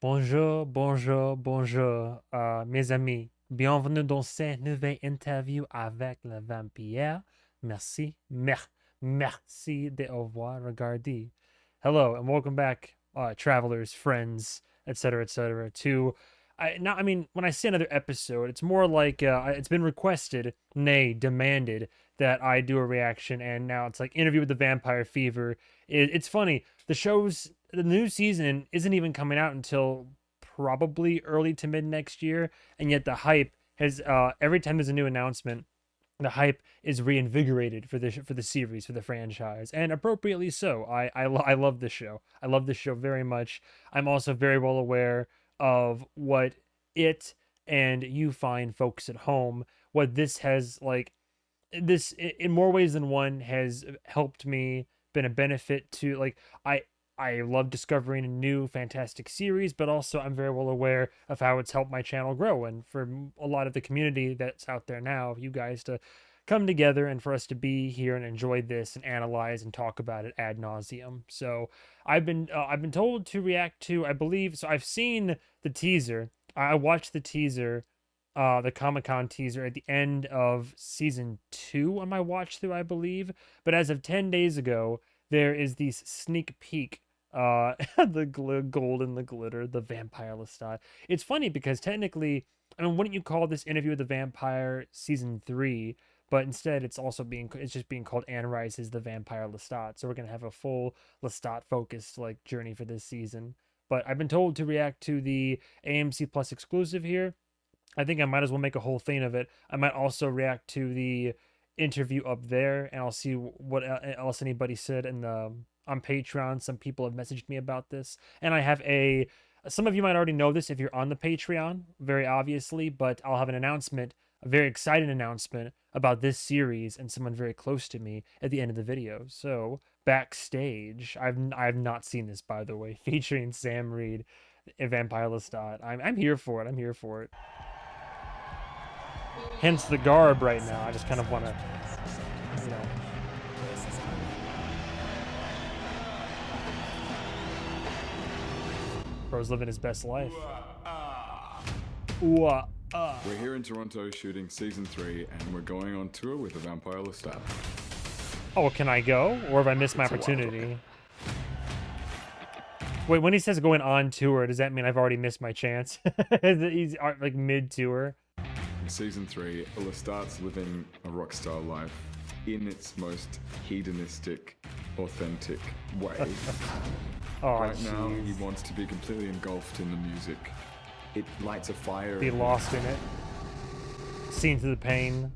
Bonjour, bonjour, bonjour, mes amis. Bienvenue dans cette nouvelle interview avec le vampire. Merci, merci de avoir regardé. Hello and welcome back, travelers, friends, etc., to. I mean, when I say another episode, it's more like it's been requested, nay, demanded that I do a reaction, and now it's like Interview with the Vampire Fever. It's funny. The new season isn't even coming out until probably early to mid next year, and yet the hype has every time there's a new announcement, the hype is reinvigorated for the series, for the franchise, and appropriately so. I love this show. I love this show very much. I'm also very well aware of what it and you find folks at home, what this has like this in more ways than one has helped me, been a benefit to like I love discovering a new fantastic series, but also I'm very well aware of how it's helped my channel grow, and for a lot of the community that's out there now, you guys to come together and for us to be here and enjoy this and analyze and talk about it ad nauseum. So I've been told to react to, I believe, so I've seen the teaser. I watched the teaser, the Comic-Con teaser at the end of season 2 on my watch through, I believe. But as of 10 days ago, there is this sneak peek, the gold and the glitter, the vampire Lestat. It's funny because technically, I mean, wouldn't you call this Interview with the Vampire season 3? But instead, it's just being called Anne Rice's The Vampire Lestat. So we're gonna have a full Lestat focused like journey for this season. But I've been told to react to the AMC Plus exclusive here. I think I might as well make a whole thing of it. I might also react to the interview up there, and I'll see what else anybody said in the on Patreon. Some people have messaged me about this, and I have a. Some of you might already know this if you're on the Patreon, very obviously, but I'll have an announcement, a very exciting announcement about this series and someone very close to me at the end of the video. So backstage, I've not seen this, by the way, featuring Sam Reed and Vampire Lestat. I'm here for it. I'm here for it. Hence the garb right now. I just kind of want to, you know. Bro's living his best life. Ooh, We're here in Toronto shooting season 3, and we're going on tour with the Vampire Lestat. Oh, can I go? Or have I missed my opportunity? Wait, when he says going on tour, does that mean I've already missed my chance? He's like mid-tour. In season 3, Lestat's living a rock star life in its most hedonistic, authentic way. Oh, right now, he wants to be completely engulfed in the music. It lights a fire. Be lost in it. Seen through the pain.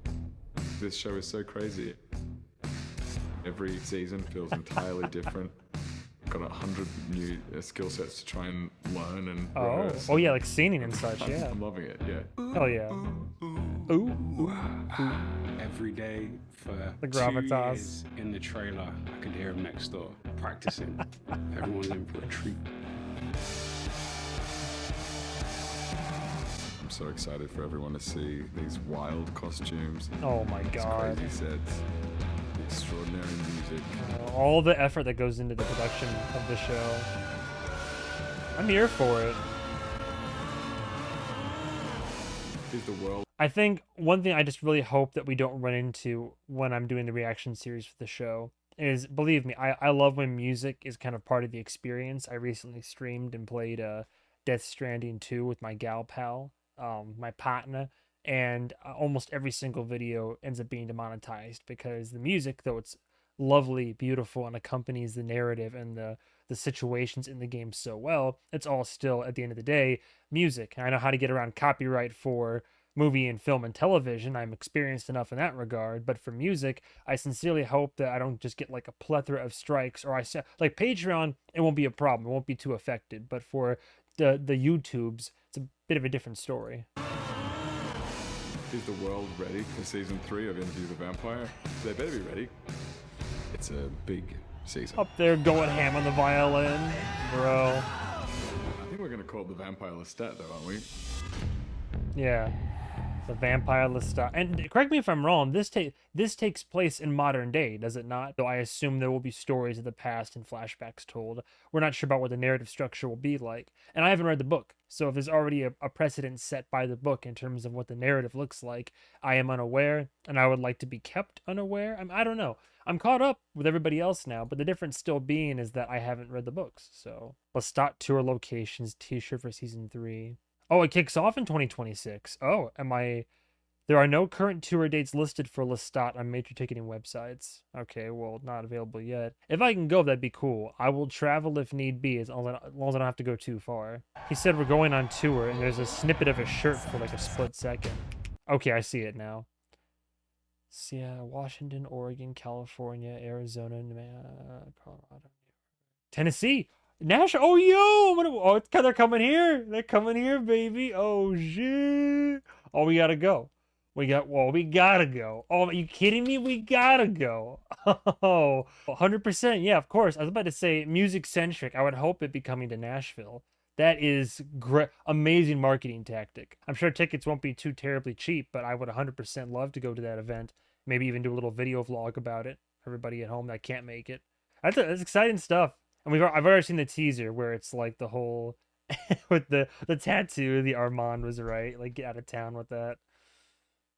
This show is so crazy. Every season feels entirely different. Got 100 new skill sets to try and learn and rehearse. Oh yeah, like singing and such. Yeah, I'm loving it. Yeah. Hell yeah. Ooh. Every day for The 2 gravitas. years in the trailer, I could hear him next door practicing. Everyone's in for a treat. I'm so excited for everyone to see these wild costumes. Oh my god. These crazy sets. The extraordinary music. All the effort that goes into the production of the show. I'm here for it. Is the world I think one thing I just really hope that we don't run into when I'm doing the reaction series for the show is, believe me, I love when music is kind of part of the experience. I recently streamed and played Death Stranding 2 with my gal pal, my partner, and almost every single video ends up being demonetized because the music, though it's lovely, beautiful, and accompanies the narrative and the situations in the game so well, it's all still, at the end of the day, music. And I know how to get around copyright for movie and film and television. I'm experienced enough in that regard, but for music, I sincerely hope that I don't just get like a plethora of strikes, or I say like Patreon, it won't be a problem, it won't be too affected, but for the YouTubes, it's a bit of a different story. is the world ready for season 3 of Interview with the Vampire? They better be ready. It's a big season. Up there going ham on the violin, bro. I think we're gonna call it the Vampire Lestat though, aren't we? Yeah. The vampire Lestat. And correct me if I'm wrong, this takes place in modern day, does it not? Though I assume there will be stories of the past and flashbacks told. We're not sure about what the narrative structure will be like. And I haven't read the book. So if there's already a precedent set by the book in terms of what the narrative looks like, I am unaware, and I would like to be kept unaware. I don't know. I'm caught up with everybody else now, but the difference still being is that I haven't read the books. So Lestat tour locations, t-shirt for season 3. Oh, it kicks off in 2026. Oh, there are no current tour dates listed for Lestat on major ticketing websites. Okay, well, not available yet. If I can go, that'd be cool. I will travel if need be, as long as I don't have to go too far. He said we're going on tour, and there's a snippet of a shirt for like a split second. Okay, I see it now. Yeah, Washington, Oregon, California, Arizona, Colorado, Tennessee. Nash, oh yo, they're coming here. They're coming here, baby. Oh shit. Oh, we gotta go. We gotta go. Oh, are you kidding me? We gotta go. Oh, 100%. Yeah, of course. I was about to say music centric. I would hope it be coming to Nashville. That is great, amazing marketing tactic. I'm sure tickets won't be too terribly cheap, but I would 100% love to go to that event. Maybe even do a little video vlog about it. Everybody at home that can't make it. That's exciting stuff. And I've already seen the teaser where it's like the whole with the tattoo. The Armand was right. Like, get out of town with that.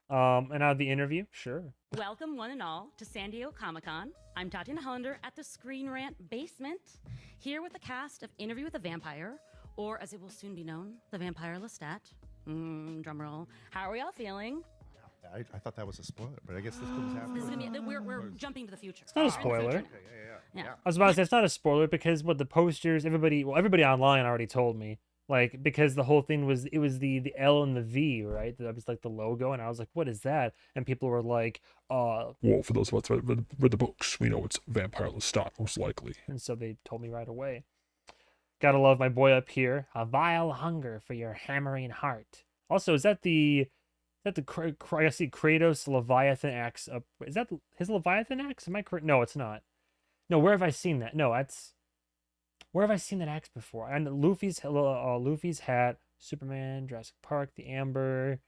And now the interview, sure. Welcome one and all to San Diego Comic-Con. I'm Tatiana Hollander at the Screen Rant Basement, here with the cast of Interview with a Vampire, or as it will soon be known, the Vampire Lestat. Drumroll. How are we all feeling? I thought that was a spoiler, but I guess this comes after. This is gonna be we're jumping to the future. It's not a spoiler. Okay, yeah. I was about to say it's not a spoiler because what the posters, everybody online already told me. Like, because the whole thing was, it was the L and the V, right? That was like the logo, and I was like, what is that? And people were like, well, for those of us that read the books, we know it's Vampire Lestat, most likely. And so they told me right away. Gotta love my boy up here. A vile hunger for your hammering heart. Also, is that the I see Kratos Leviathan axe up? Is that his Leviathan axe? Am I correct? No, it's not. No, where have I seen that? No, where have I seen that axe before? And Luffy's hat, Superman, Jurassic Park, the Amber,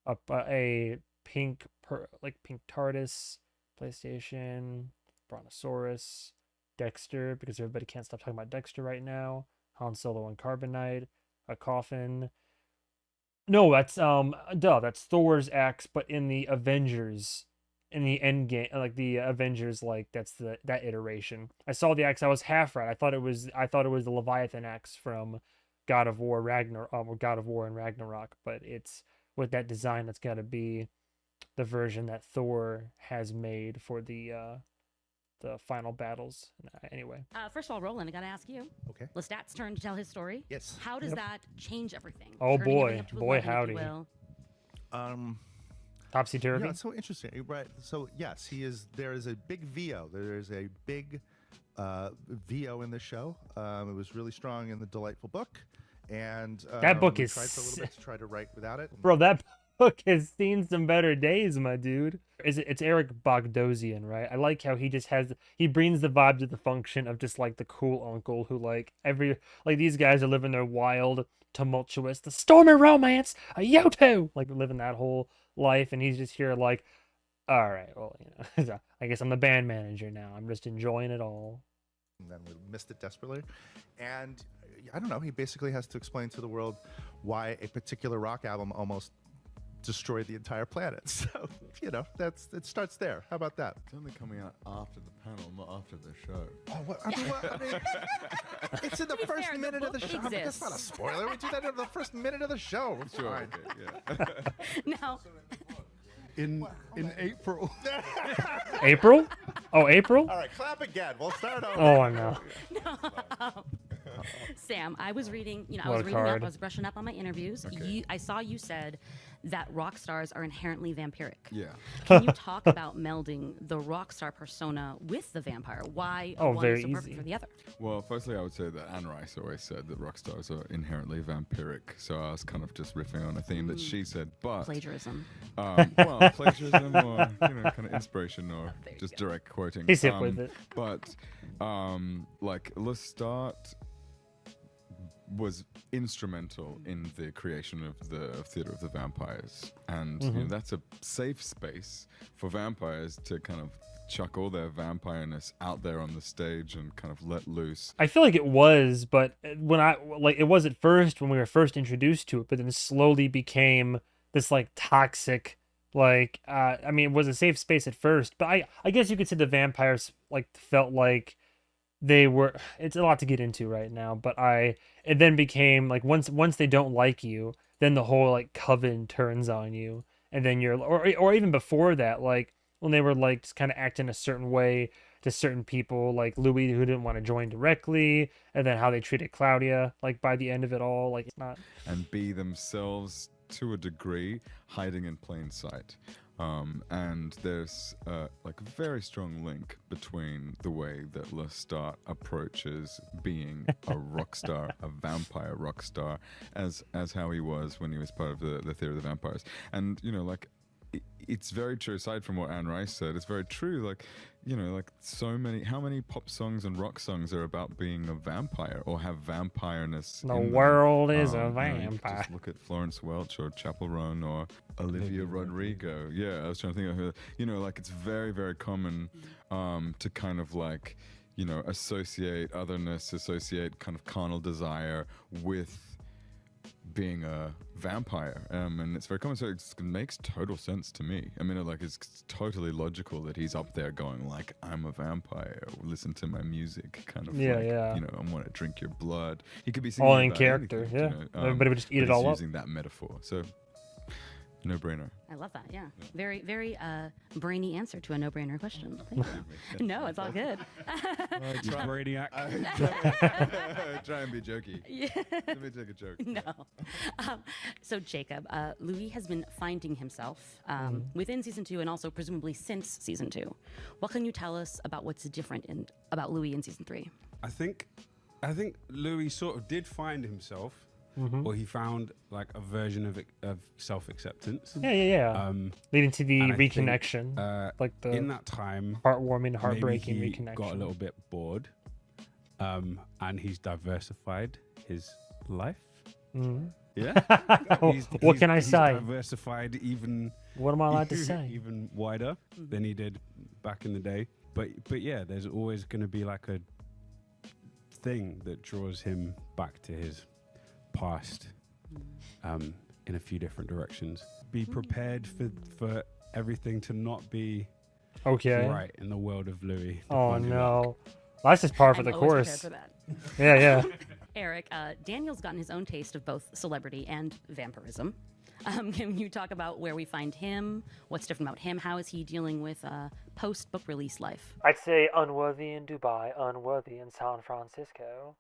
a pink pink TARDIS, PlayStation, Brontosaurus, Dexter, because everybody can't stop talking about Dexter right now. Han Solo and Carbonite, a coffin. No, that's that's Thor's axe, but in the Avengers, in the end game, like the Avengers, like that's that iteration. I saw the axe, I was half right. I thought it was the Leviathan axe from God of War God of War and Ragnarok, but it's with that design. That's got to be the version that Thor has made for the final battles. Anyway. First of all, Roland, I gotta ask you. Okay. Lestat's turn to tell his story. Yes. How does that change everything? Oh Turning boy, everything up to boy 11, if you howdy. will. Topsy-turvy? Yeah, it's so interesting, right? So yes, there is a big VO. There is a big VO in the show. It was really strong in the delightful book, and that book we is tried for a little bit to try to write without it. Bro, that book has seen some better days, my dude. It's Eric Bogdosian, right? I like how he brings the vibe to the function of just like the cool uncle who like these guys are living their wild, tumultuous, the stormy romance, a Yoto, like living that whole life, and he's just here like, all right, well, I guess I'm the band manager now. I'm just enjoying it all. And then we missed it desperately, and I don't know. He basically has to explain to the world why a particular rock album almost destroyed the entire planet. So it starts there. How about that? It's only coming out after the panel, not after the show. Oh, what? I mean, it's in the To be first fair, the minute of the book show. I mean, that's exists. not a spoiler. We do that in the first minute of the show. Sure, Fine. okay, yeah. Now, In April. April? Oh, April? All right, clap again. We'll start over. Oh, I know. Sam, I was reading, I What was a reading up, card. I was brushing up on my interviews. Okay. I saw you said that rock stars are inherently vampiric. Yeah. Can you talk about melding the rock star persona with the vampire? Why Oh, one very is so perfect easy. for the other? Well, firstly, I would say that Anne Rice always said that rock stars are inherently vampiric. So I was kind of just riffing on a theme that she said, but Plagiarism. well, plagiarism or kind of inspiration or There you just go. direct quoting. He's hip with it. But like Lestat was instrumental in the creation of the Theatre of the Vampires, and you know, that's a safe space for vampires to kind of chuck all their vampireness out there on the stage and kind of let loose. I feel like it was, but when it was at first when we were first introduced to it, but then slowly became this like toxic, like I mean, it was a safe space at first, but I guess you could say the vampires like felt like they were. It's a lot to get into right now, but it then became like once they don't like you, then the whole like coven turns on you, and then you're or even before that, like when they were like just kind of acting a certain way to certain people, like Louis who didn't want to join directly, and then how they treated Claudia, like by the end of it all, like it's not. And be themselves to a degree, hiding in plain sight. And there's like a very strong link between the way that Lestat approaches being a rock star, a vampire rock star, as how he was when he was part of the Theatre of the Vampires. And, you know, like, it's very true, aside from what Anne Rice said, it's very true, like, you know, like how many pop songs and rock songs are about being a vampire or have vampireness The in them? world is a You know, you vampire. just look at Florence Welch or Chapel Roan or Olivia Rodrigo. Yeah, I was trying to think of her. You know, like, it's very, very common to kind of like, you know, associate otherness, associate kind of carnal desire with being a vampire, and it's very common, so it makes total sense to me. I mean, like, it's totally logical that he's up there going like, I'm a vampire, listen to my music, kind of Yeah, like, yeah. you know, I want to drink your blood. He could be singing All in about character, anything, yeah. you know, Everybody would just eat but it he's all up. using that metaphor, so no brainer. I love that. Yeah. Very, very brainy answer to a no-brainer question. Thank you. No, it's all good. You brainiac. Try and be jokey. Yeah. Let me take a joke. No. So Jacob, Louis has been finding himself within season 2 and also presumably since season 2. What can you tell us about what's different about Louis in season 3? I think Louis sort of did find himself, or he found like a version of self-acceptance. Yeah. Leading to the And I think, reconnection, like the in that time, heartwarming, heartbreaking maybe he reconnection. got a little bit bored, and he's diversified his life. Yeah. What can I he's say? Diversified even. What am I allowed to say? Even wider than he did back in the day. But yeah, there's always going to be like a thing that draws him back to his past, in a few different directions. Be prepared for everything to not be Okay. right in the world of Louis. the Oh Pontiac. no. That's just par for the I'm always course. prepared for that. Yeah. Eric, Daniel's gotten his own taste of both celebrity and vampirism. Can you talk about where we find him? What's different about him? How is he dealing with post-book release life? I'd say unworthy in Dubai, unworthy in San Francisco.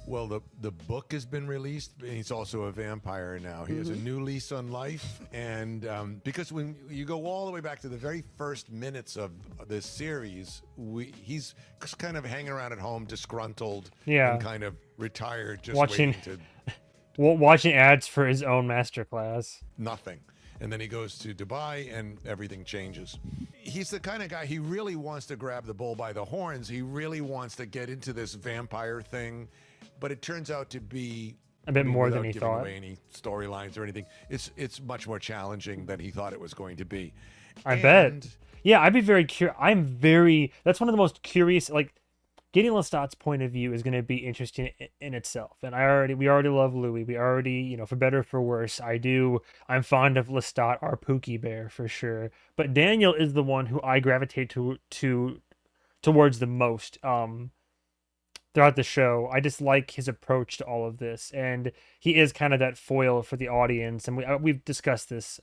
Well, the book has been released, and he's also a vampire now. He has a new lease on life, and because when you go all the way back to the very first minutes of this series, he's kind of hanging around at home, disgruntled, and kind of retired, just Watching- waiting to Watching ads for his own masterclass. nothing. And then he goes to Dubai and everything changes. He's the kind of guy, he really wants to grab the bull by the horns. He really wants to get into this vampire thing, but it turns out to be A bit more than without he giving thought. away any storylines or anything. It's much more challenging than he thought it was going to be. I bet. And Yeah, I'd be very curious. That's one of the most curious, like, getting Lestat's point of view is going to be interesting in itself. And we already love Louis. We already, for better or for worse, I'm fond of Lestat, our Pookie Bear, for sure. But Daniel is the one who I gravitate towards the most throughout the show. I just like his approach to all of this. And he is kind of that foil for the audience. And we've discussed this,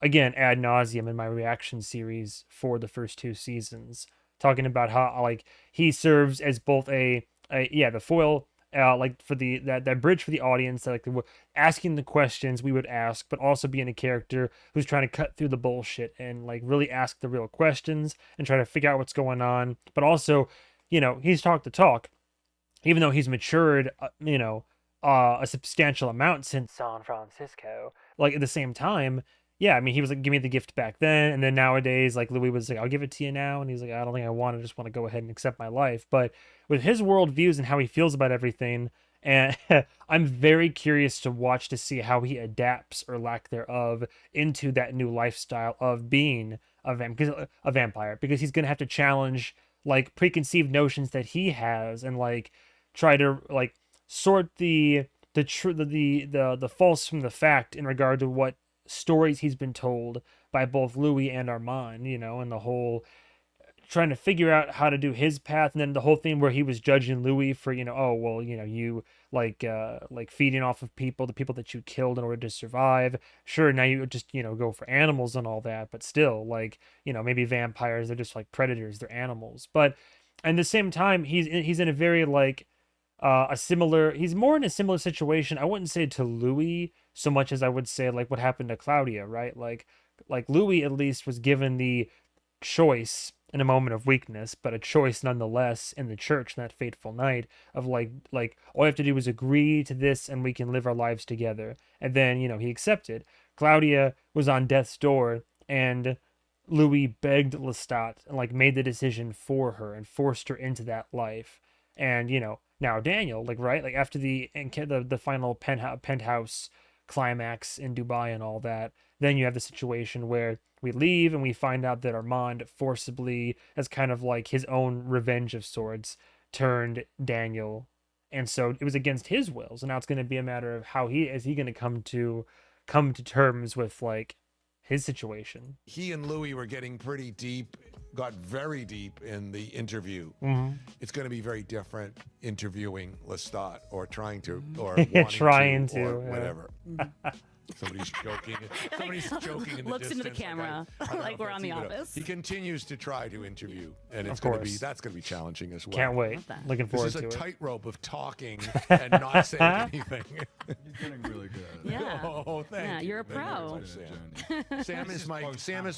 again, ad nauseum in my reaction series for the first 2 seasons. Talking about how like he serves as both the foil, like for that bridge for the audience, like asking the questions we would ask, but also being a character who's trying to cut through the bullshit and like really ask the real questions and try to figure out what's going on. But also, he's talked the talk, even though he's matured, a substantial amount since San Francisco. Like at the same time. Yeah, I mean, he was like, give me the gift back then. And then nowadays, like, Louis was like, I'll give it to you now. And he's like, I don't think I want to, just want to go ahead and accept my life. But with his worldviews and how he feels about everything, And I'm very curious to watch to see how he adapts or lack thereof into that new lifestyle of being a vampire, because he's gonna have to challenge like preconceived notions that he has, and like try to like sort the false from the fact in regard to what stories he's been told by both Louis and Armand, and the whole trying to figure out how to do his path. And then the whole thing where he was judging Louis for, oh, well, you like feeding off of the people that you killed in order to survive. Sure, now you just, go for animals and all that, but still, like, maybe vampires, they're just like predators, they're animals. But at the same time, he's in a very like he's more in a similar situation. I wouldn't say to Louis so much as I would say like what happened to Claudia, right? Like Louis at least was given the choice in a moment of weakness, but a choice nonetheless in the church that fateful night of like all you have to do is agree to this and we can live our lives together. And then, he accepted. Claudia was on death's door, and Louis begged Lestat and like made the decision for her and forced her into that life. And, now Daniel, like, right, like after the final penthouse climax in Dubai and all that, then you have the situation where we leave and we find out that Armand forcibly, as kind of like his own revenge of sorts, turned Daniel. And so it was against his will. So now it's going to be a matter of how is he going to come to terms with like his situation. He and Louis were getting pretty deep, got very deep in the interview. It's going to be very different interviewing Lestat or trying to, or trying to, or yeah. whatever. Somebody's joking. Somebody's joking in the looks distance. into the camera like we're on The Office. He continues to try to interview, and that's going to be challenging as well. Can't wait. Looking forward to it. This is a tightrope of talking and not saying anything. You're getting really good. Yeah. Oh, thank you. Yeah, you're a pro. Sam is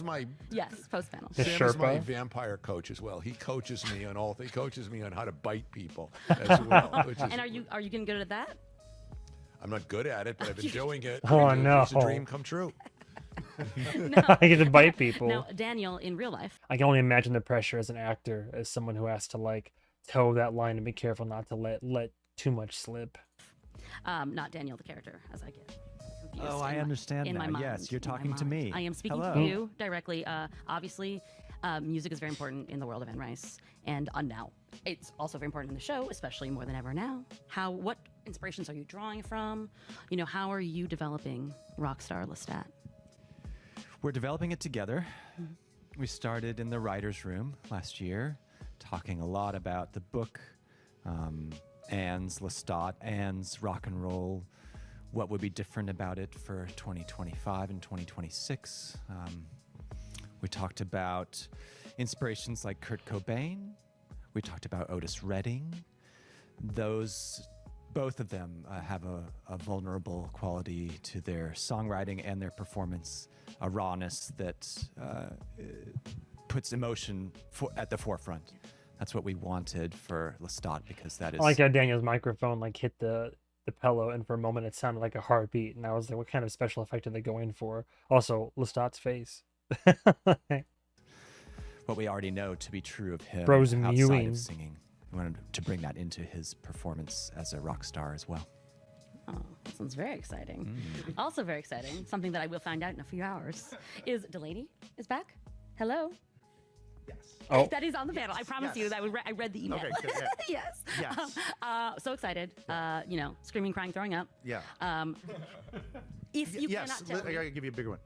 my Yes, post panel. Sam is my vampire coach as well. He coaches me on He coaches me on how to bite people as well. And are you getting good at that? I'm not good at it, but I've been doing it. Oh, no. It's a dream come true. I get to bite people. Now, Daniel, in real life, I can only imagine the pressure as an actor, as someone who has to like toe that line and be careful not to let too much slip. not Daniel, the character, as I get confused. Oh, I understand in now. my mind, Yes, you're in my talking to mind. me. I am speaking Hello. to you directly. Obviously, music is very important in the world of Anne Rice, and now it's also very important in the show, especially more than ever now. What inspirations are you drawing from? How are you developing Rockstar Lestat? We're developing it together. We started in the writer's room last year, talking a lot about the book, Anne's Lestat, Anne's rock and roll, what would be different about it for 2025 and 2026. We talked about inspirations like Kurt Cobain. We talked about Otis Redding. Both of them have a vulnerable quality to their songwriting and their performance, a rawness that puts emotion at the forefront. That's what we wanted for Lestat, because that is... I like how Daniel's microphone like hit the pillow, and for a moment it sounded like a heartbeat, and I was like, what kind of special effect did they go in for? Also, Lestat's face. what we already know to be true of him Bro's outside mewing. of singing. We wanted to bring that into his performance as a rock star as well. Oh, that sounds very exciting. Also very exciting, something that I will find out in a few hours, is Delaney is back. Hello. Yes. Oh. That is on the panel. I promise you that I read the email. Okay, good, yeah. Yes. Yes. So excited. Screaming, crying, throwing up. Yeah. If you yes. cannot tell I gotta give you a bigger one.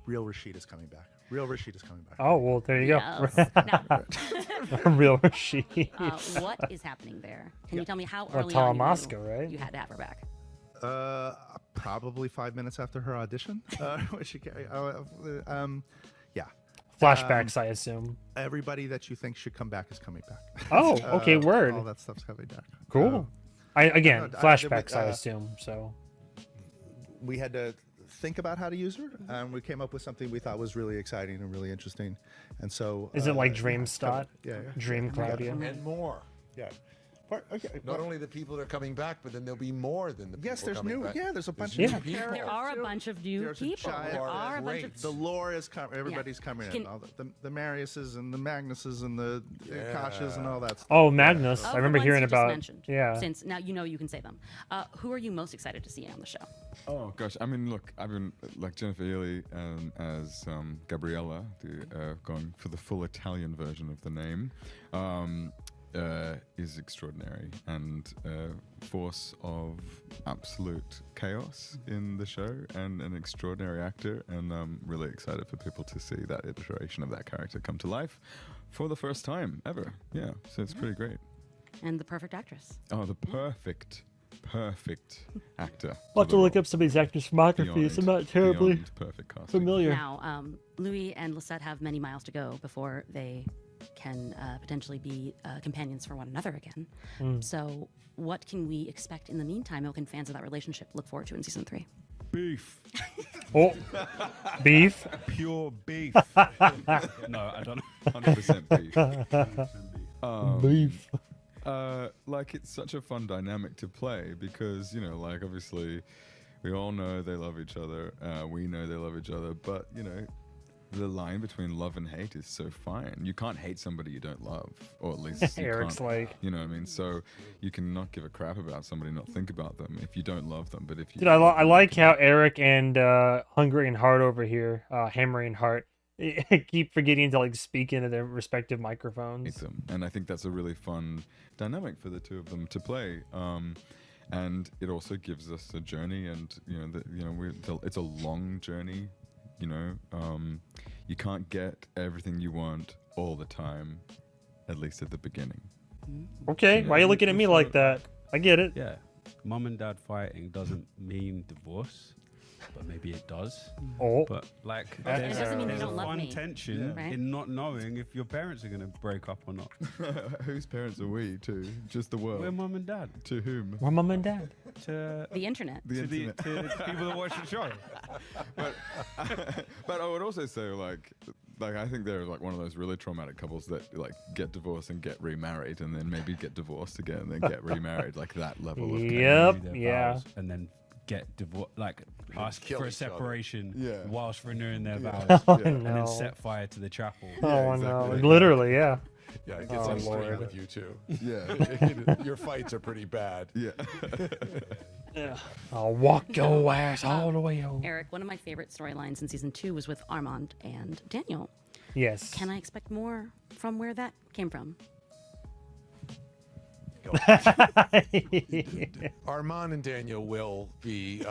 Real Rashid is coming back. Real Rashid is coming back. Oh, well, there you Yes. go. Now, Real Rashid. what is happening there? Can you tell me how Well, early on Talamasca, right? you had to have her back? Probably 5 minutes after her audition. Yeah. Flashbacks, I assume. Everybody that you think should come back is coming back. Oh, okay, word. All that stuff's coming back. Cool. Again, no, flashbacks, I assume, so. We had to think about how to use her, and we came up with something we thought was really exciting and really interesting. And so, Is it like Dream Stott? Yeah. Dream Claudia? And more. Yeah. Not only the people that are coming back, but then there'll be more than the people Yes, there's coming new. back. Yeah, there's a bunch new of new people. characters. There are a bunch of new There's a people. giant- There are a bunch great. of. The lore is coming. Everybody's coming Can- in. All the Mariuses and the Magnuses and the Akashas and all that stuff. Oh, Magnus. Of I the remember ones hearing you just about. mentioned, Yeah. Since now you can say them. Who are you most excited to see on the show? Oh gosh, I mean, look, I've been like Jennifer Healy as Gabriella, going for the full Italian version of the name, is extraordinary and force of absolute chaos in the show, and an extraordinary actor, and I'm really excited for people to see that iteration of that character come to life for the first time ever. Yeah, so it's pretty great. And the perfect actress. Oh, the perfect actor. I'll have to look up some of these actors' filmographies. I'm not terribly perfect casting. familiar. Now, Louis and Lestat have many miles to go before they can potentially be companions for one another again. So, what can we expect in the meantime? What can fans of that relationship look forward to in season 3? Beef. Oh, beef. Pure beef. No, I don't know. 100% beef. Beef. Like, it's such a fun dynamic to play because, you know, like, obviously we all know they love each other. We know they love each other, but, you know, the line between love and hate is so fine. You can't hate somebody you don't love, or at least you Eric's can't, like, you know what I mean? So you can not give a crap about somebody, not think about them if you don't love them. But if you dude, I like how Eric and Hungry and Heart over here, Hammer and Heart, keep forgetting to like speak into their respective hate microphones. them, and I think that's a really fun dynamic for the two of them to play. And it also gives us a journey, and it's a long journey. You know, you can't get everything you want all the time, at least at the beginning. Okay, why are you looking at me like that? I get it. Yeah. Mum and dad fighting doesn't mean divorce, but maybe it does. Oh, But like, It doesn't mean you there's a don't love fun me. tension Right. in not knowing if your parents are going to break up or not. Whose parents are we to? Just the world. We're mum and dad. To whom? we're mom and dad. To The internet. The internet. to the people that watch the show. But I would also say, like I think they're like one of those really traumatic couples that like get divorced and get remarried, and then maybe get divorced again and then get remarried. Like that level of Yep. Renew their Yeah. vows and then get divorced, like ask kill for a each other. separation Yeah. whilst renewing their vows, Oh and no. then set fire to the chapel. Oh exactly. no. Literally, yeah. Yeah, it gets Oh, extreme Lord. with you too. Yeah. Your fights are pretty bad. Yeah. I'll walk your ass all the way home. Eric, one of my favorite storylines in season 2 was with Armand and Daniel. Yes. Can I expect more from where that came from? Armand and Daniel will be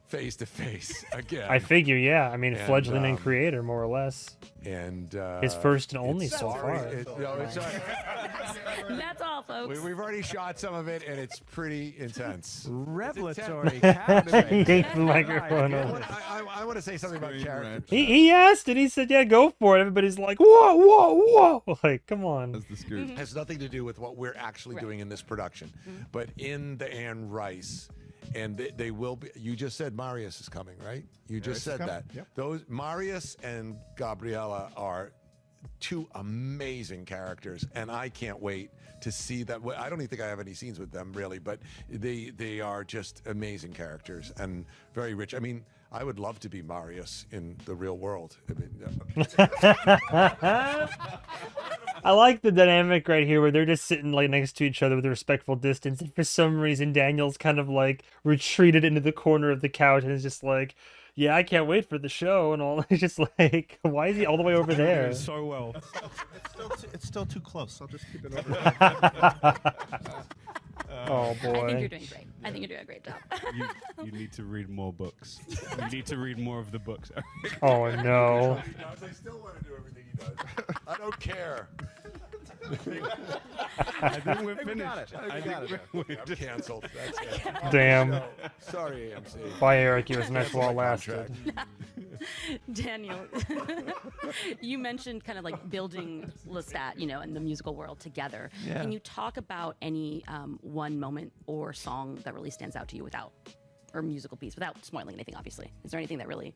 face to face again. I figure, yeah. I mean, And, fledgling and creator, more or less. and His first and only it's so sorry, far. That's all, folks. We've already shot some of it, and it's pretty intense. Revelatory He captain. yanked the microphone over. I want to say something about Screen characters. He asked it. He said, "Yeah, go for it." Everybody's like, "Whoa, whoa, whoa!" Like, come on. That's the scoop. Has nothing to do with what we're actually doing in this production, but in the Anne Rice, and they will be. You just said Marius is coming, right? You just said coming, that. yep. Those Marius and Gabriella are two amazing characters, and I can't wait to see that. I don't even think I have any scenes with them really, but they are just amazing characters and very rich. I mean, I would love to be Marius in the real world. I mean, I like the dynamic right here where they're just sitting like next to each other with a respectful distance, and for some reason Daniel's kind of like retreated into the corner of the couch and is just like, "Yeah, I can't wait for the show," and all. It's just like, why is he all the way over there? Doing so well. It's still too close. I'll just keep it over there. Oh I think you're boy. doing great. I think you're doing a great job. You need to read more books. You need to read more of the books. Oh no. I still want to do everything he does. I don't care. I think we're finished. I got it. I'm canceled. That's it. Damn. Sorry, AMC. Bye, Eric. It was nice Cancel while it my lasted. contract. Daniel, you mentioned kind of like building Lestat, and the musical world together. Yeah. Can you talk about any one moment or song that really stands out to you or musical piece, without spoiling anything, obviously? Is there anything that really...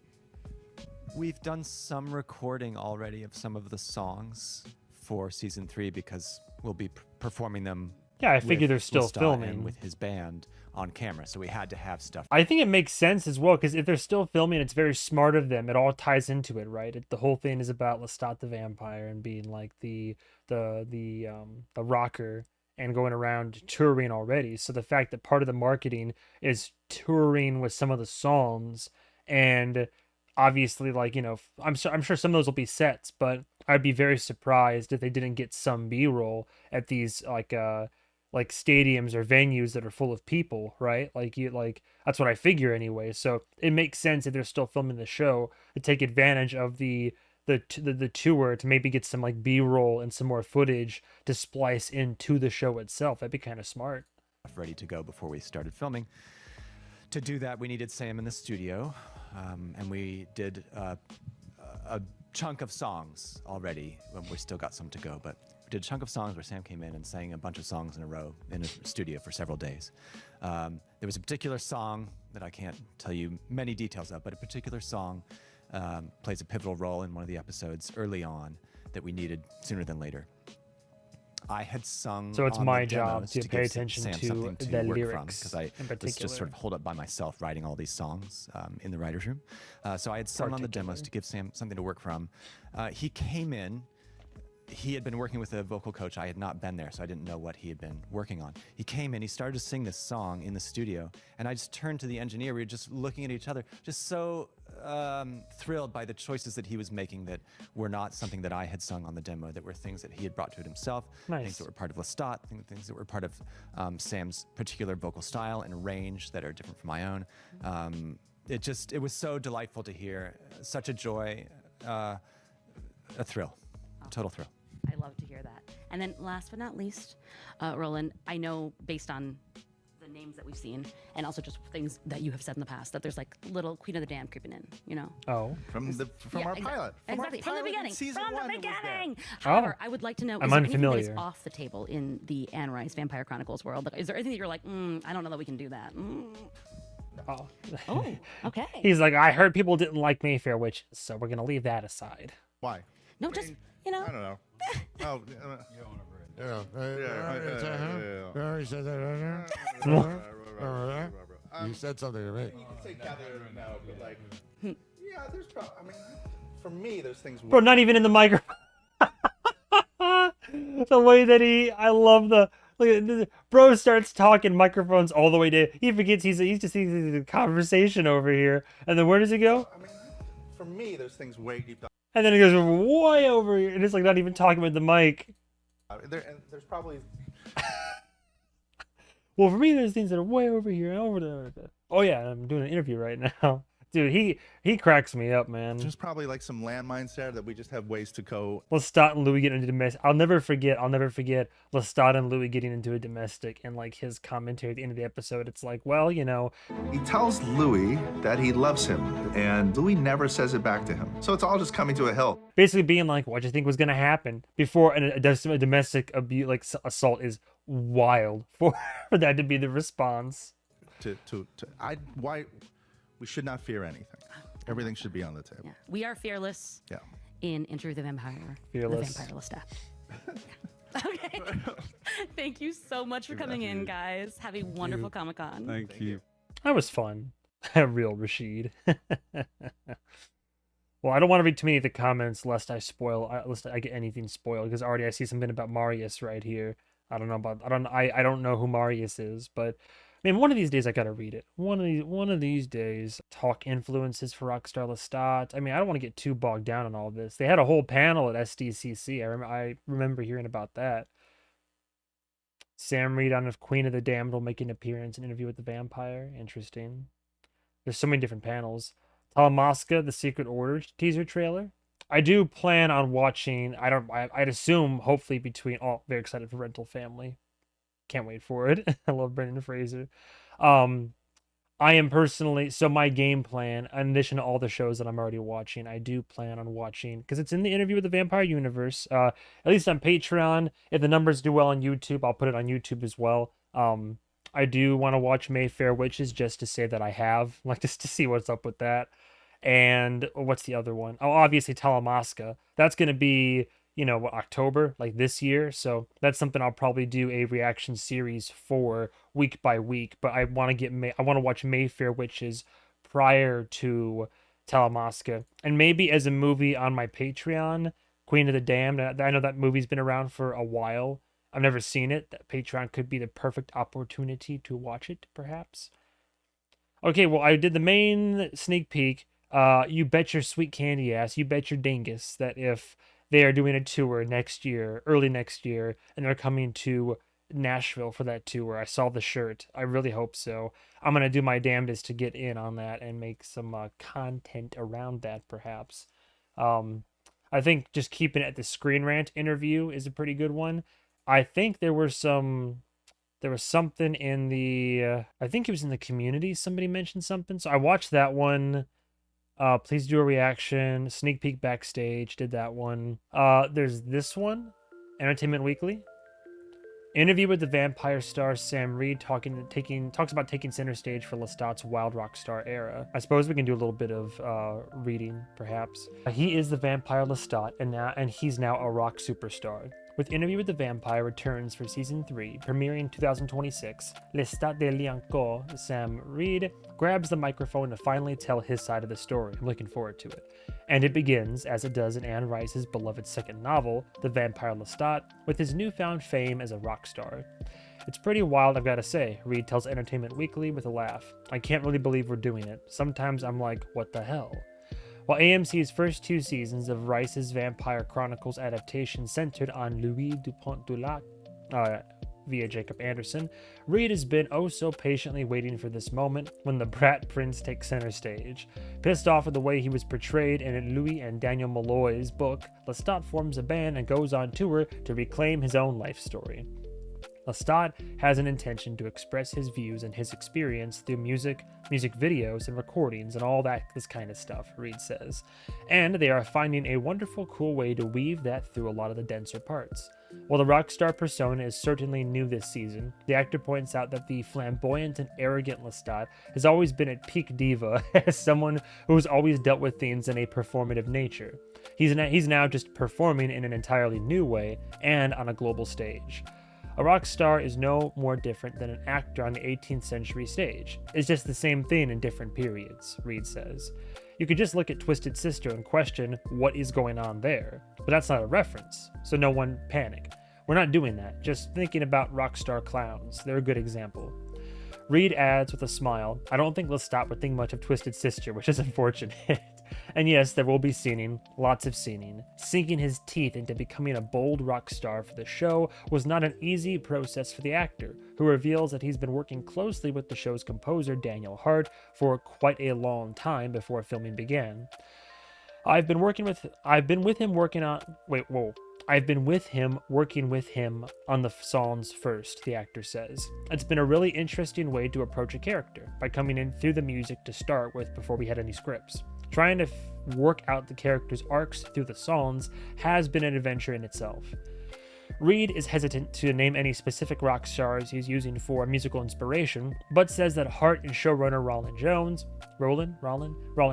We've done some recording already of some of the songs for season 3 because we'll be performing them Yeah, I figure with they're still Lestat filming. and with his band on camera, so we had to have stuff. I think it makes sense as well, because if they're still filming, it's very smart of them. It all ties into it, right? The whole thing is about Lestat the vampire and being like the rocker and going around touring already. So the fact that part of the marketing is touring with some of the songs, and obviously, like, you know, I'm sure some of those will be sets, but I'd be very surprised if they didn't get some B-roll at these like stadiums or venues that are full of people, right? Like that's what I figure anyway. So it makes sense if they're still filming the show to take advantage of the tour to maybe get some like B-roll and some more footage to splice into the show itself. That'd be kind of smart. Ready to go before we started filming. To do that, we needed Sam in the studio, and we did a chunk of songs already. Well, we still got some to go, but we did a chunk of songs where Sam came in and sang a bunch of songs in a row in a studio for several days. There was a particular song that I can't tell you many details of, but a particular song plays a pivotal role in one of the episodes early on that we needed sooner than later. I had sung. So it's on my the job demos to pay give attention Sam to something the work lyrics because I in was particular. just sort of holed up by myself writing all these songs in the writer's room. So I had sung on the demos to give Sam something to work from. He came in. He had been working with a vocal coach. I had not been there, so I didn't know what he had been working on. He came in, he started to sing this song in the studio, and I just turned to the engineer. We were just looking at each other, just so thrilled by the choices that he was making that were not something that I had sung on the demo, that were things that he had brought to it himself, Nice. things that were part of Lestat, things that were part of Sam's particular vocal style and range that are different from my own. It was so delightful to hear, such a joy, a thrill, a total thrill. I love to hear that. And then last but not least, Roland, I know based on the names that we've seen and also just things that you have said in the past that there's like little Queen of the Dam creeping in, you know? Oh. From our pilot. Exactly. From the beginning. Season From the 1 that was there. beginning. However, Oh. I would like to know, I'm is there anything that is unfamiliar. off the table in the Anne Rice Vampire Chronicles world? Like, is there anything that you're like, I don't know that we can do that? Oh, okay. He's like, I heard people didn't like Mayfair Witches, so we're gonna leave that aside. Why? No, just, you know. I don't know. Oh, You said something to me. You can say gather now, but like, yeah, there's probably. I mean, for me, there's things. Bro, not even in the microphone. The way that I love the. Look at this. Bro starts talking, microphones all the way to. He forgets he's just in a conversation over here, and then where does he go? I mean, for me, there's things way deep down. And then he goes way over here, and it's like not even talking with the mic. And there's probably. Well, for me, there's things that are way over here and over there. Oh yeah, I'm doing an interview right now. Dude, he cracks me up, man. There's probably like some landmines there that we just have ways to go. Lestat and Louis getting into domestic. I'll never forget Lestat and Louis getting into a domestic, and like his commentary at the end of the episode. It's like, well, you know, He tells Louis that he loves him, and Louis never says it back to him. So it's all just coming to a hill. basically being like, what do you think was gonna happen before a domestic abuse, like assault, is wild for that to be the response. Why we should not fear anything. Everything should be on the table. Yeah. We are fearless Yeah. in Interview with the Vampire. Fearless. The Vampire Lestat. Okay. Thank you so much for coming in, guys. Have a wonderful Comic-Con. Thank you. That was fun. Real Rashid. Well, I don't want to read too many of the comments lest I get anything spoiled, because already I see something about Marius right here. I don't know who Marius is, but I mean, one of these days I gotta read it. One of these days. Talk influences for Rockstar Lestat. I mean, I don't want to get too bogged down on all this. They had a whole panel at SDCC. I remember hearing about that. Sam Reed on if Queen of the Damned will make an appearance in Interview with the Vampire. Interesting. There's so many different panels. Talamasca, the Secret Order teaser trailer. I do plan on watching. I'd assume, hopefully, between. Oh, very excited for Rental Family. Can't wait for it. I love Brendan Fraser. I am personally, so my game plan, in addition to all the shows that I'm already watching, I do plan on watching, because it's in the Interview with the Vampire universe, at least on Patreon. If the numbers do well on YouTube, I'll put it on YouTube as well. I do want to watch Mayfair Witches just to say that I have, like, just to see what's up with that. And what's the other one? Oh, obviously Talamasca. That's going to be, October, like this year. So that's something I'll probably do a reaction series for week by week. But I want to watch Mayfair Witches prior to Talamasca, and maybe as a movie on my Patreon, Queen of the Damned. I know that movie's been around for a while. I've never seen it. That Patreon could be the perfect opportunity to watch it, perhaps. Okay, well, I did the main sneak peek. You bet your sweet candy ass, you bet your dingus that if they are doing a tour next year, early next year, and they're coming to Nashville for that tour. I saw the shirt. I really hope so. I'm going to do my damnedest to get in on that and make some content around that, perhaps. I think just keeping it at the Screen Rant interview is a pretty good one. I think there was something in the, I think it was in the community. Somebody mentioned something. So I watched that one. Please do a reaction. Sneak peek backstage. Did that one. There's this one. Entertainment Weekly. Interview with the Vampire star Sam Reed talks about taking center stage for Lestat's wild rock star era. I suppose we can do a little bit of reading, perhaps. He is the Vampire Lestat, and he's now a rock superstar. With Interview with the Vampire returns for season 3, premiering 2026, Lestat de Liancourt, Sam Reed, grabs the microphone to finally tell his side of the story. I'm looking forward to it. And it begins, as it does in Anne Rice's beloved second novel, The Vampire Lestat, with his newfound fame as a rock star. It's pretty wild, I've got to say, Reed tells Entertainment Weekly with a laugh. I can't really believe we're doing it. Sometimes I'm like, what the hell? While AMC's first 2 seasons of Rice's Vampire Chronicles adaptation centered on Louis Dupont-Dulac via Jacob Anderson, Reed has been oh so patiently waiting for this moment when the brat prince takes center stage. Pissed off at the way he was portrayed in Louis and Daniel Malloy's book, Lestat forms a band and goes on tour to reclaim his own life story. Lestat has an intention to express his views and his experience through music videos and recordings and all this kind of stuff, Reed says. And they are finding a wonderful, cool way to weave that through a lot of the denser parts. While the rock star persona is certainly new this season, the actor points out that the flamboyant and arrogant Lestat has always been at peak diva as someone who has always dealt with things in a performative nature. He's now just performing in an entirely new way and on a global stage. A rock star is no more different than an actor on the 18th century stage. It's just the same thing in different periods, Reed says. You could just look at Twisted Sister and question what is going on there, but that's not a reference, so no one panic. We're not doing that, just thinking about rock star clowns. They're a good example. Reed adds with a smile, I don't think Lestat would think much of Twisted Sister, which is unfortunate. And yes, there will be scening, lots of scening. Sinking his teeth into becoming a bold rock star for the show was not an easy process for the actor, who reveals that he's been working closely with the show's composer, Daniel Hart, for quite a long time before filming began. I've been with him working with him on the songs first, the actor says. It's been a really interesting way to approach a character, by coming in through the music to start with before we had any scripts. Trying to work out the characters' arcs through the songs has been an adventure in itself. Reed is hesitant to name any specific rock stars he's using for musical inspiration, but says that Hart and showrunner Roland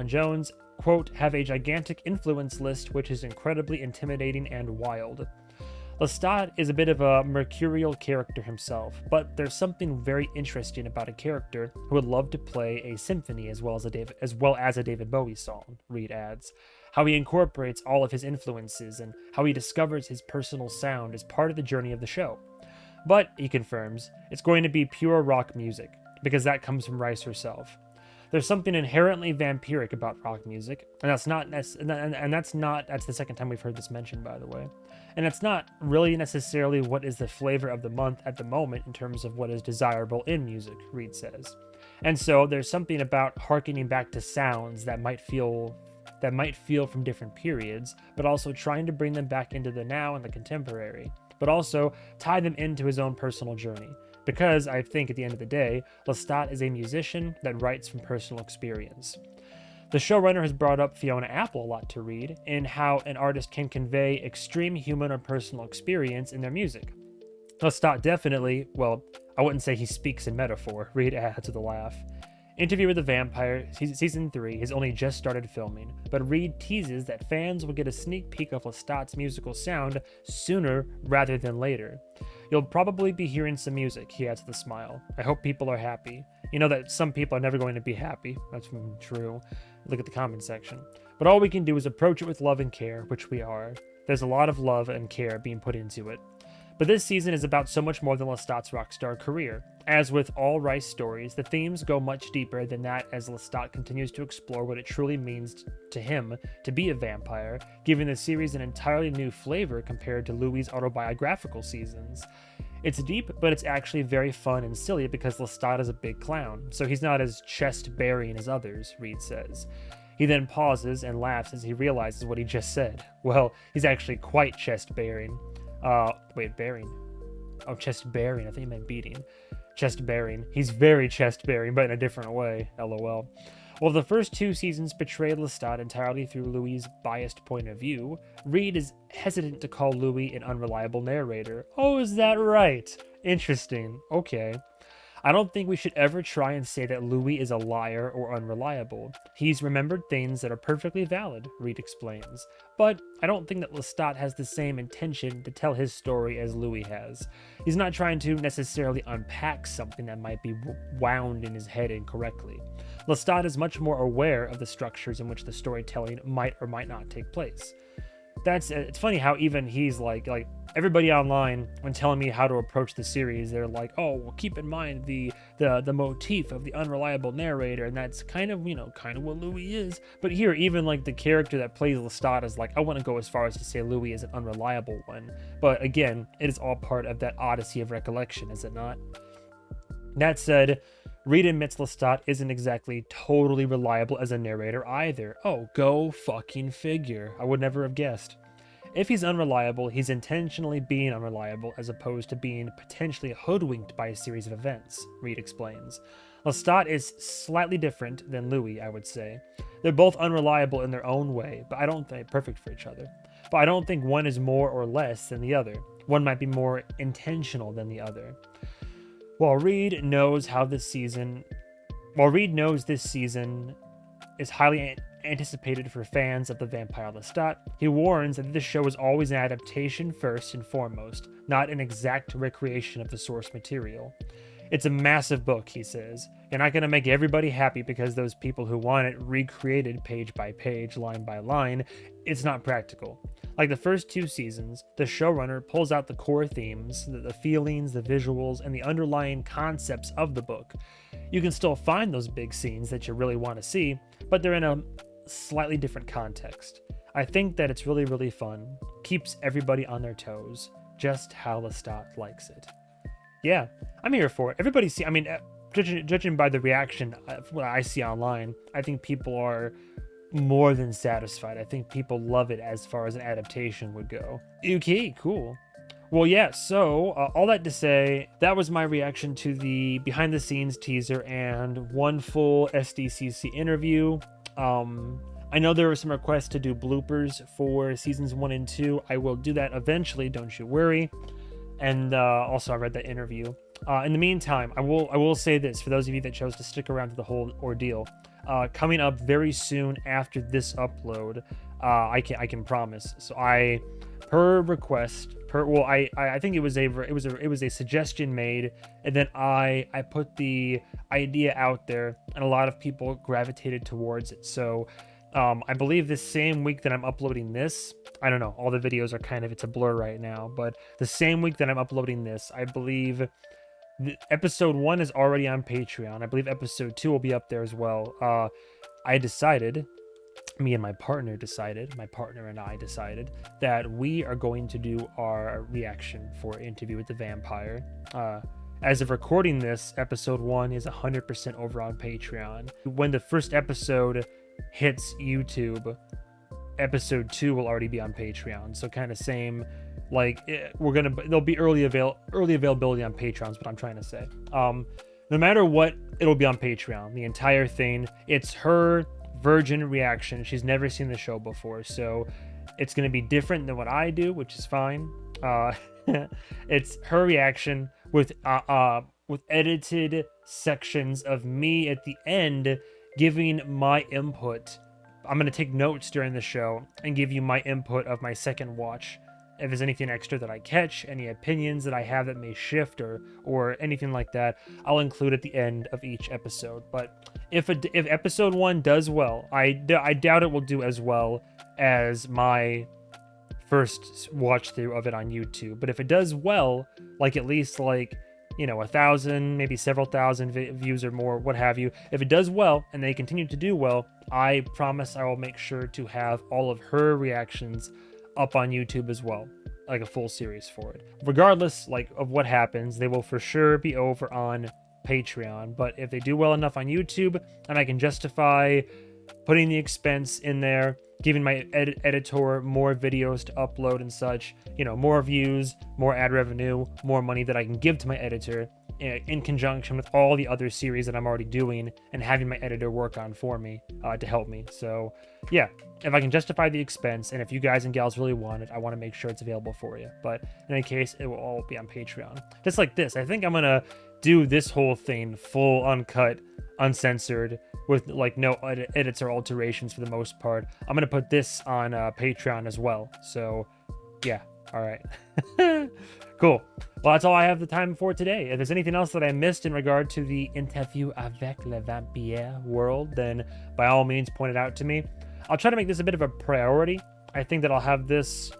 Jones, quote, have a gigantic influence list which is incredibly intimidating and wild. Lestat is a bit of a mercurial character himself, but there's something very interesting about a character who would love to play a symphony as well as a David Bowie song, Reed adds. How he incorporates all of his influences and how he discovers his personal sound is part of the journey of the show. But, he confirms, it's going to be pure rock music, because that comes from Rice herself. There's something inherently vampiric about rock music, and that's the second time we've heard this mentioned, by the way. And it's not really necessarily what is the flavor of the month at the moment in terms of what is desirable in music, Reed says. And so there's something about harkening back to sounds that might feel from different periods, but also trying to bring them back into the now and the contemporary, but also tie them into his own personal journey. Because I think at the end of the day, Lestat is a musician that writes from personal experience. The showrunner has brought up Fiona Apple a lot to Reed in how an artist can convey extreme human or personal experience in their music. Lestat definitely, well, I wouldn't say he speaks in metaphor, Reed adds with a laugh. Interview with the Vampire Season 3 has only just started filming, but Reed teases that fans will get a sneak peek of Lestat's musical sound sooner rather than later. You'll probably be hearing some music, he adds with a smile. I hope people are happy. You know that some people are never going to be happy. That's true. Look at the comment section. But all we can do is approach it with love and care, which we are. There's a lot of love and care being put into it. But this season is about so much more than Lestat's rockstar career. As with all Rice stories, the themes go much deeper than that as Lestat continues to explore what it truly means to him to be a vampire, giving the series an entirely new flavor compared to Louis' autobiographical seasons. It's deep, but it's actually very fun and silly because Lestat is a big clown, so he's not as chest-bearing as others, Reed says. He then pauses and laughs as he realizes what he just said. Well, he's actually quite chest-bearing. Bearing. Oh, chest-bearing. I think he meant beating. Chest-bearing. He's very chest-bearing, but in a different way. LOL. While the first 2 seasons portrayed Lestat entirely through Louis' biased point of view, Reed is hesitant to call Louis an unreliable narrator. Oh, is that right? Interesting. Okay. I don't think we should ever try and say that Louis is a liar or unreliable. He's remembered things that are perfectly valid, Reed explains. But I don't think that Lestat has the same intention to tell his story as Louis has. He's not trying to necessarily unpack something that might be wound in his head incorrectly. Lestat is much more aware of the structures in which the storytelling might or might not take place. It's funny how even he's like everybody online, when telling me how to approach the series, they're like, oh, well, keep in mind the motif of the unreliable narrator, and that's kind of what Louis is. But here, even like the character that plays Lestat is like, I want to go as far as to say Louis is an unreliable one. But again, it is all part of that odyssey of recollection, is it not? That said, Reed admits Lestat isn't exactly totally reliable as a narrator either. Oh, go fucking figure. I would never have guessed. If he's unreliable, he's intentionally being unreliable as opposed to being potentially hoodwinked by a series of events, Reed explains. Lestat is slightly different than Louis, I would say. They're both unreliable in their own way, but I don't think perfect for each other. But I don't think one is more or less than the other. One might be more intentional than the other. While Reed knows this season is highly anticipated for fans of the Vampire Lestat, he warns that this show is always an adaptation first and foremost, not an exact recreation of the source material. It's a massive book, he says. You're not going to make everybody happy because those people who want it recreated page by page, line by line. It's not practical. Like the first 2 seasons, the showrunner pulls out the core themes, the feelings, the visuals, and the underlying concepts of the book. You can still find those big scenes that you really want to see, but they're in a slightly different context. I think that it's really, really fun. Keeps everybody on their toes, just how Lestat likes it. Yeah, I'm here for it. Judging by the reaction what I see online, I think people are more than satisfied. I think people love it as far as an adaptation would go. Okay, cool. Well, yeah, so all that to say, that was my reaction to the behind the scenes teaser and one full SDCC interview. I know there were some requests to do bloopers for seasons 1 and 2. I will do that eventually, don't you worry. And also I read that interview. In the meantime, I will say this for those of you that chose to stick around to the whole ordeal. Coming up very soon after this upload, I can promise. So I think it was a suggestion made, and then I put the idea out there, and a lot of people gravitated towards it. So I believe this same week that I'm uploading this, I don't know, all the videos are it's a blur right now, but the same week that I'm uploading this, I believe episode 1 is already on Patreon. I believe episode 2 will be up there as well. Me and my partner and I decided that we are going to do our reaction for Interview with the Vampire. As of recording this, episode 1 is 100% over on Patreon. When the first episode hits YouTube, episode 2 will already be on Patreon. So kind of same, there'll be early availability on Patreon is what I'm trying to say. No matter what, it'll be on Patreon. The entire thing. It's her virgin reaction. She's never seen the show before, so it's going to be different than what I do, which is fine. It's her reaction with edited sections of me at the end giving my input. I'm going to take notes during the show and give you my input of my second watch. If there's anything extra that I catch, any opinions that I have that may shift or anything like that, I'll include at the end of each episode. But if episode 1 does well, I doubt it will do as well as my first watch through of it on YouTube. But if it does well, like at least like, 1,000, maybe several thousand views or more, what have you, if it does well and they continue to do well, I promise I will make sure to have all of her reactions up on YouTube as well, like a full series for it. Regardless, like, of what happens, they will for sure be over on Patreon. But if they do well enough on YouTube and I can justify putting the expense in there, giving my editor more videos to upload and such, more views, more ad revenue, more money that I can give to my editor in conjunction with all the other series that I'm already doing and having my editor work on for me to help me. So yeah, if I can justify the expense and if you guys and gals really want it, I want to make sure it's available for you. But in any case, it will all be on Patreon. Just like this, I think I'm going to do this whole thing full, uncut, uncensored, with like no edits or alterations for the most part. I'm going to put this on Patreon as well. So yeah, all right. Cool. Well, that's all I have the time for today. If there's anything else that I missed in regard to the interview avec le vampire world, then by all means point it out to me. I'll try to make this a bit of a priority. I think that I'll have this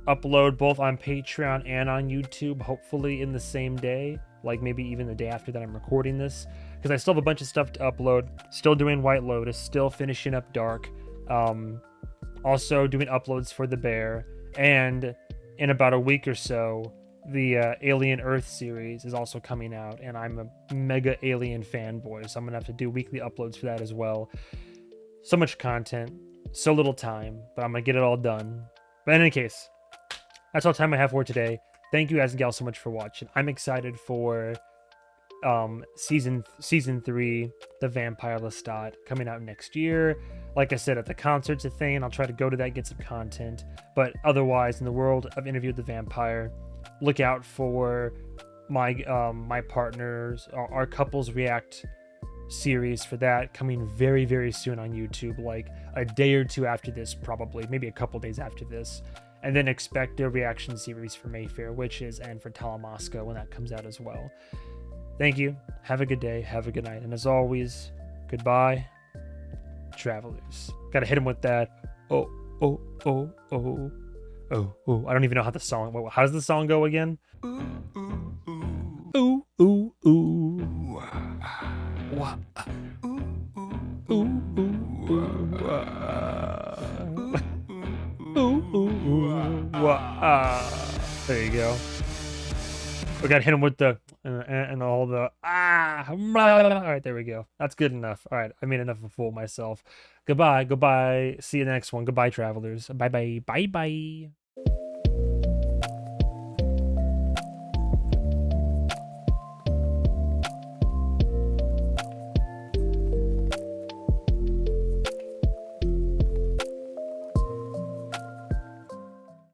upload both on Patreon and on YouTube, hopefully in the same day, like maybe even the day after that I'm recording this, because I still have a bunch of stuff to upload. Still doing White Lotus, still finishing up Dark, also doing uploads for The Bear, and in about a week or so, the Alien Earth series is also coming out, and I'm a mega Alien fanboy, so I'm gonna have to do weekly uploads for that as well. So much content, so little time, but I'm gonna get it all done. But in any case, that's all the time I have for today. Thank you guys and gals so much for watching. I'm excited for season 3, The Vampire Lestat, coming out next year. Like I said, at the concert's a thing. I'll try to go to that, get some content. But otherwise, in the world of Interview with the Vampire, look out for my my partners, our couples react series for that coming very, very soon on YouTube, like a day or two after this, probably, maybe a couple days after this. And then expect a reaction series for Mayfair Witches and for Talamasca when that comes out as well. Thank you. Have a good day. Have a good night. And as always, goodbye, travelers. Gotta hit him with that. Oh, oh, oh, oh, oh, oh. I don't even know how the song. How does the song go again? Ooh, ooh, ooh. Ooh, ooh, ooh. Wah. Ooh, ooh, ooh, ooh. Ooh, ooh, wah. There you go. We gotta hit him with the and all the all right, there we go. That's good enough. All right, I made enough of a fool myself. Goodbye. See you next one. Goodbye, travelers. Bye.